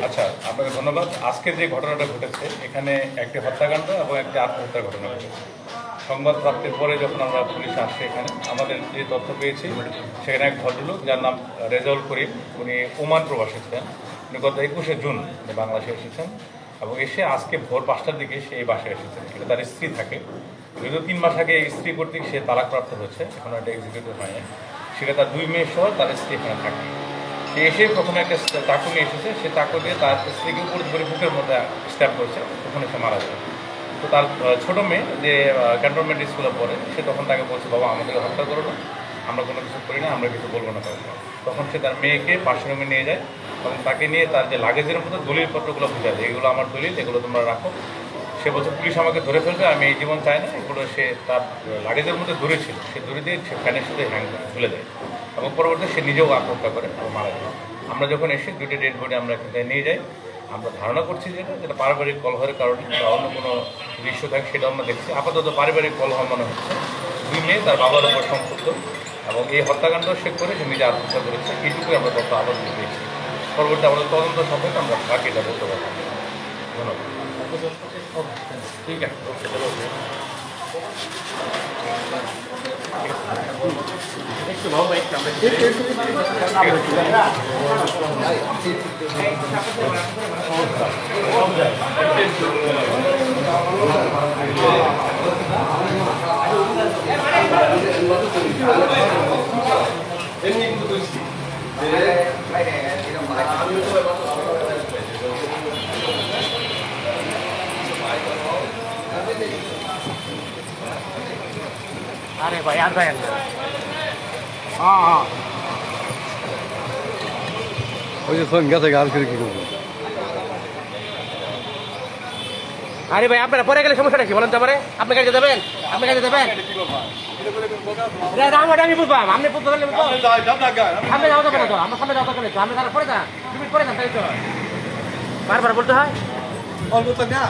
আচ্ছা, আপনাকে ধন্যবাদ। আজকে যে ঘটনাটা ঘটেছে এখানে একটি হত্যাকাণ্ড এবং একটি আত্মহত্যার ঘটনা ঘটেছে। সংবাদ প্রাপ্তির পরে যখন আমরা পুলিশ আসছে এখানে, আমাদের যে তথ্য পেয়েছি সেখানে এক ভদ্রলোক যার নাম রেজাউল করিম, উনি ওমান প্রবাসী ছিলেন। উনি গত 21শে জুন বাংলাদেশে এসেছেন এবং এসে আজকে ভোর 5টার দিকে সে এই বাসায় এসেছেন। এটা তার স্ত্রী থাকে, যদিও 3 মাস আগে স্ত্রী কর্তৃক সে তালাকপ্রাপ্ত হয়েছে, এখন একটা এক্সিকিউটিভ হয়নি। সেখানে তার 2 মেয়ে সহ তার স্ত্রী এখানে থাকে। সে এসে প্রথমে একটা চাকু নিয়ে এসেছে, সে চাকু দিয়ে তার স্ত্রীকে উপর ধরে বুকের মধ্যে স্ট্যাপ করেছে, ওখানে সে মারা যায়। তো তার ছোটো মেয়ে যে ক্যান্টনমেন্ট স্কুলে পড়ে, সে তখন তাকে বলছে, বাবা আমাদেরকে হত্যা করো না, আমরা কোনো কিছু করি না, আমরা কিছু বলবো না কাউকে। তখন সে তার মেয়েকে পাশের রুমে নিয়ে যায় এবং তাকে নিয়ে তার যে লাগেজের মধ্যে দলিলপত্রগুলো বোঝায়, এগুলো আমার দলিল, এগুলো তোমরা রাখো। সে বলছে পুলিশ আমাকে ধরে ফেলবে, আমি এই জীবন চাই না। এগুলো সে তার লাগেজের মধ্যে দড়ি ছিল, সে দড়ি দিয়ে সে ফ্যানের সাথে হ্যাং করে ঝুলে দেয় এবং পরবর্তী সে নিজেও আত্মহত্যা করে এবং মারা যায়। আমরা যখন এসে 2টি ডেড বডি আমরা এখান থেকে নিয়ে যাই, আমরা ধারণা করছি যেটা পারিবারিক কলহের কারণে বা অন্য কোনো দৃশ্য থাকে, সেটা আমরা দেখছি। আপাতত পারিবারিক কলহ মনে হচ্ছে। 2 মেয়ে তার বাবার উপর সম্পৃক্ত এবং এই হত্যাকাণ্ড সে করে সে নিজে আত্মহত্যা করেছে, এইটুকুই আমরা তথ্য আপাতত পেয়েছি। পরবর্তী আমাদের তদন্ত সাপেক্ষে আমরা বাকিটা বলতে পারবো। ধন্যবাদ। ঠিক আছে। একটু ভালো একটু अरे भाई यार भाई हाँ हाँ ওই যে ফোন গেছে গাল করে কি করবো? আরে ভাই আপনারা পরে গেলে সমস্যাটা কি বলেন তো? আমারে আপনি কাছে যাবেন, আপনি কাছে যাবেন, আমি বুঝলাম আপনি বুঝতে পারলেন সামনে যাওয়া যাবে না তো, আমার সামনে যাওয়া যাবে না তো, আমরা তারা পরে যান, 2 মিনিট পরে যান, তাই তো বারবার বলতে হয় অল্প তো না